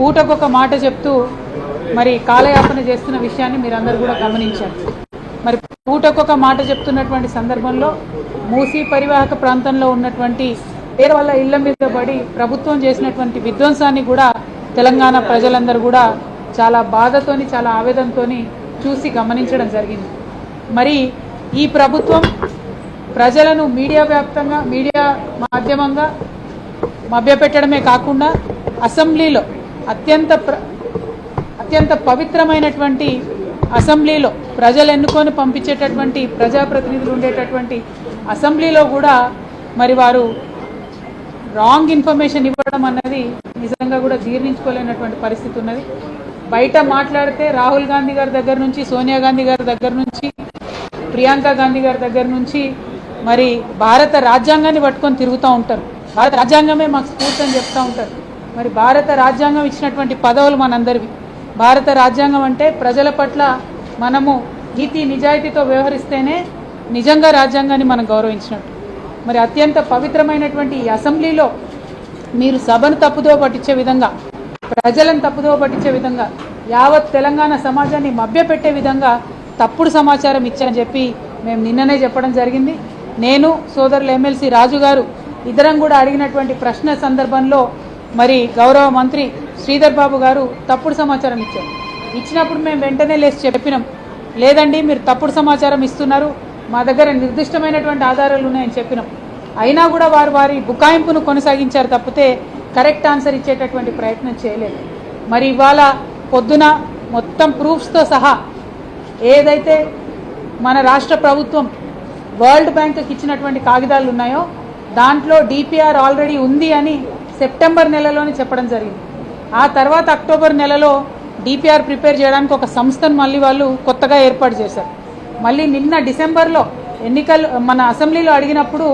పూటకొక మాట చెప్తూ మరి కాలయాపన చేస్తున్న విషయాన్ని మీరందరూ కూడా గమనించారు. మరి పూటకొక మాట చెప్తున్నటువంటి సందర్భంలో మూసీ పరివాహక ప్రాంతంలో ఉన్నటువంటి పేరు వల్ల ఇళ్ల మీద పడి ప్రభుత్వం చేసినటువంటి విధ్వంసాన్ని కూడా తెలంగాణ ప్రజలందరూ కూడా చాలా బాధతోని చాలా ఆవేదనతోని చూసి గమనించడం జరిగింది. మరి ఈ ప్రభుత్వం ప్రజలను మీడియా వ్యాప్తంగా మీడియా మాధ్యమంగా మభ్యపెట్టడమే కాకుండా అసెంబ్లీలో అత్యంత పవిత్రమైనటువంటి అసెంబ్లీలో ప్రజలు ఎన్నుకొని పంపించేటటువంటి ప్రజాప్రతినిధులు ఉండేటటువంటి అసెంబ్లీలో కూడా మరి వారు రాంగ్ ఇన్ఫర్మేషన్ ఇవ్వడం అన్నది నిజంగా కూడా జీర్ణించుకోలేనటువంటి పరిస్థితి ఉన్నది. బయట మాట్లాడితే రాహుల్ గాంధీ గారి దగ్గర నుంచి, సోనియా గాంధీ గారి దగ్గర నుంచి, ప్రియాంక గాంధీ గారి దగ్గర నుంచి మరి భారత రాజ్యాంగాన్ని పట్టుకొని తిరుగుతూ ఉంటారు. భారత రాజ్యాంగమే మాకు స్ఫూర్తి అని చెప్తూ ఉంటారు. మరి భారత రాజ్యాంగం ఇచ్చినటువంటి పదవులు మనందరివి. భారత రాజ్యాంగం అంటే ప్రజల పట్ల మనము నీతి నిజాయితీతో వ్యవహరిస్తేనే నిజంగా రాజ్యాంగాన్ని మనం గౌరవించినట్టు. మరి అత్యంత పవిత్రమైనటువంటి ఈ అసెంబ్లీలో మీరు సభను తప్పుదో పట్టించే విధంగా, ప్రజలను తప్పుదో పట్టించే విధంగా, యావత్ తెలంగాణ సమాజాన్ని మభ్యపెట్టే విధంగా తప్పుడు సమాచారం ఇచ్చారని చెప్పి మేము నిన్ననే చెప్పడం జరిగింది. నేను సోదరులు ఎమ్మెల్సీ రాజు గారు ఇద్దరం కూడా అడిగినటువంటి ప్రశ్న సందర్భంలో మరి గౌరవ మంత్రి శ్రీధర్ బాబు గారు తప్పుడు సమాచారం ఇచ్చారు. ఇచ్చినప్పుడు మేము వెంటనే లేచి చెప్పినాం, లేదండి మీరు తప్పుడు సమాచారం ఇస్తున్నారు, మా దగ్గర నిర్దిష్టమైనటువంటి ఆధారాలు ఉన్నాయని చెప్పినాం. అయినా కూడా వారి బుకాయింపును కొనసాగించారు తప్పితే కరెక్ట్ ఆన్సర్ ఇచ్చేటటువంటి ప్రయత్నం చేయలేదు. మరి ఇవాళ పొద్దున మొత్తం ప్రూఫ్స్తో సహా ఏదైతే మన రాష్ట్ర ప్రభుత్వం వరల్డ్ బ్యాంక్కి ఇచ్చినటువంటి కాగితాలు ఉన్నాయో దాంట్లో డిపిఆర్ ఆల్రెడీ ఉంది అని సెప్టెంబర్ నెలలోనే చెప్పడం జరిగింది. ఆ తర్వాత అక్టోబర్ నెలలో డిపిఆర్ ప్రిపేర్ చేయడానికి ఒక సంస్థను మళ్ళీ వాళ్ళు కొత్తగా ఏర్పాటు చేశారు. మళ్ళీ నిన్న డిసెంబర్లో ఎన్నికలు మన అసెంబ్లీలో అడిగినప్పుడు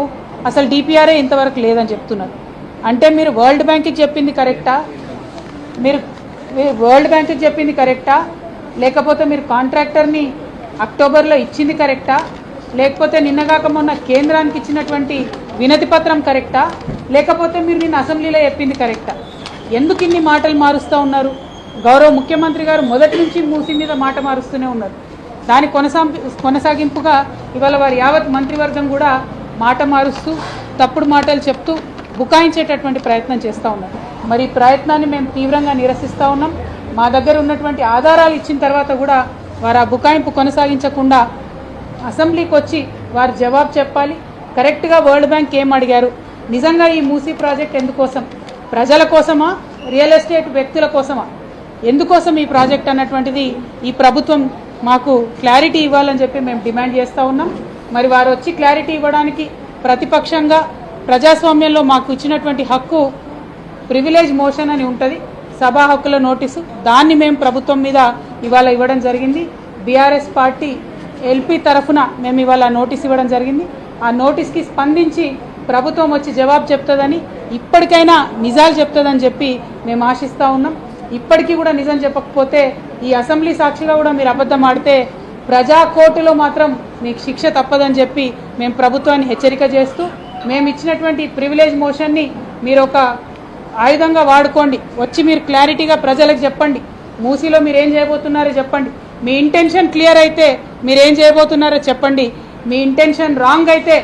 అసలు డిపిఆర్ఏ ఇంతవరకు లేదని చెప్తున్నారు. అంటే మీరు వరల్డ్ బ్యాంక్కి చెప్పింది కరెక్టా, మీరు వరల్డ్ బ్యాంక్కి చెప్పింది కరెక్టా, లేకపోతే మీరు కాంట్రాక్టర్ని అక్టోబర్లో ఇచ్చింది కరెక్టా, లేకపోతే నిన్నగాక మొన్న కేంద్రానికి ఇచ్చినటువంటి వినతి పత్రం కరెక్టా, లేకపోతే మీరు నిన్న అసెంబ్లీలో చెప్పింది కరెక్టా? ఎందుకు ఇన్ని మాటలు మారుస్తూ ఉన్నారు? గౌరవ ముఖ్యమంత్రి గారు మొదటి నుంచి మూసి మీద మాట మారుస్తూనే ఉన్నారు. దాని కొనసాగింపుగా ఇవాళ వారి యావత్ మంత్రివర్గం కూడా మాట మారుస్తూ తప్పుడు మాటలు చెప్తూ బుకాయించేటటువంటి ప్రయత్నం చేస్తూ ఉన్నారు. మరి ఈ ప్రయత్నాన్ని మేము తీవ్రంగా నిరసిస్తూ ఉన్నాం. మా దగ్గర ఉన్నటువంటి ఆధారాలు ఇచ్చిన తర్వాత కూడా వారు ఆ బుకాయింపు కొనసాగించకుండా అసెంబ్లీకి వచ్చి వారు జవాబు చెప్పాలి. కరెక్ట్గా వరల్డ్ బ్యాంక్ ఏం అడిగారు, నిజంగా ఈ మూసీ ప్రాజెక్ట్ ఎందుకోసం, ప్రజల కోసమా, రియల్ ఎస్టేట్ వ్యక్తుల కోసమా, ఎందుకోసం ఈ ప్రాజెక్ట్ అన్నటువంటిది ఈ ప్రభుత్వం మాకు క్లారిటీ ఇవ్వాలని చెప్పి మేము డిమాండ్ చేస్తూ ఉన్నాం. మరి వారు వచ్చి క్లారిటీ ఇవ్వడానికి ప్రతిపక్షంగా ప్రజాస్వామ్యంలో మాకు ఇచ్చినటువంటి హక్కు ప్రివిలేజ్ మోషన్ అని ఉంటుంది, సభా హక్కుల నోటీసు, దాన్ని మేము ప్రభుత్వం మీద ఇవాళ ఇవ్వడం జరిగింది. బీఆర్ఎస్ పార్టీ ఎల్పీ తరఫున మేము ఇవాళ నోటీస్ ఇవ్వడం జరిగింది. ఆ నోటీస్కి స్పందించి ప్రభుత్వం వచ్చి జవాబు చెప్తుందని, ఇప్పటికైనా నిజాలు చెప్తుందని చెప్పి మేము ఆశిస్తూ ఉన్నాం. ఇప్పటికీ కూడా నిజం చెప్పకపోతే ఈ అసెంబ్లీ సాక్షిగా కూడా మీరు అబద్ధం ఆడితే ప్రజా కోర్టులో మాత్రం మీకు శిక్ష తప్పదని చెప్పి మేము ప్రభుత్వాన్ని హెచ్చరిక చేస్తూ, మేము ఇచ్చినటువంటి ప్రివిలేజ్ మోషన్ని మీరు ఒక ఆయుధంగా వాడుకోండి, వచ్చి మీరు క్లారిటీగా ప్రజలకు చెప్పండి, మూసీలో మీరు ఏం చేయబోతున్నారో చెప్పండి. మీ ఇంటెన్షన్ క్లియర్ అయితే మీరు ఏం చేయబోతున్నారో చెప్పండి. మీ ఇంటెన్షన్ రాంగ్ అయితే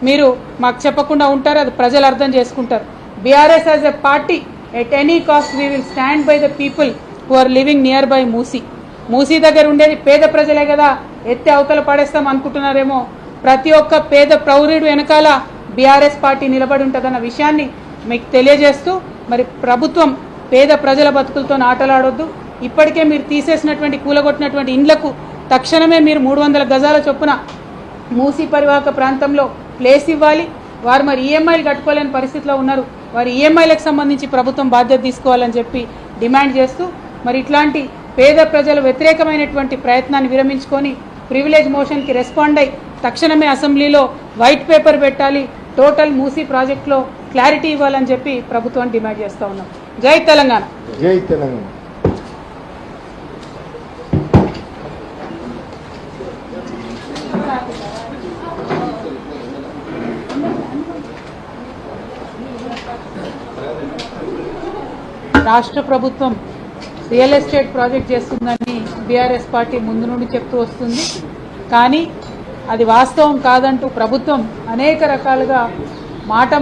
మీరు మాకు చెప్పకుండా ఉంటారు, అది ప్రజలు అర్థం చేసుకుంటారు. BRS as a party at any cost we will stand by the people who are living near by Musi. Musi దగ్గర ఉండేది పేద ప్రజలే కదా, ఎత్తి అవతల పడేస్తాం అనుకుంటున్నారేమో. ప్రతి ఒక్క పేద ప్రౌఢుడు వెనకాల బీఆర్ఎస్ పార్టీ నిలబడి ఉంటుందన్న విషయాన్ని మీకు తెలియజేస్తూ, మరి ప్రభుత్వం పేద ప్రజల బతుకులతో ఆటలాడొద్దు. ఇప్పటికే మీరు తీసేసినటువంటి కూలగొట్టినటువంటి ఇండ్లకు తక్షణమే మీరు 300 గజాల చొప్పున మూసీ పరివాహక ప్రాంతంలో ప్లేస్ ఇవ్వాలి. వారు మరి ఈఎంఐలు కట్టుకోలేని పరిస్థితిలో ఉన్నారు, వారి ఈఎంఐలకు సంబంధించి ప్రభుత్వం బాధ్యత తీసుకోవాలని చెప్పి డిమాండ్ చేస్తూ, మరి ఇట్లాంటి పేద ప్రజల వ్యతిరేకమైనటువంటి ప్రయత్నాన్ని విరమించుకొని ప్రివిలేజ్ మోషన్కి రెస్పాండ్ అయి తక్షణమే అసెంబ్లీలో వైట్ పేపర్ పెట్టాలి, టోటల్ మూసీ ప్రాజెక్టులో క్లారిటీ ఇవ్వాలని చెప్పి ప్రభుత్వాన్ని డిమాండ్ చేస్తూ ఉన్నాం. జై తెలంగాణ. జై తెలంగాణ. రాష్ట్ర ప్రభుత్వం రియల్ ఎస్టేట్ ప్రాజెక్ట్ చేస్తుందని బీఆర్ఎస్ పార్టీ ముందు నుండి చెప్తూ వస్తుంది. కానీ అది వాస్తవం కాదంటూ ప్రభుత్వం అనేక రకాలుగా మాట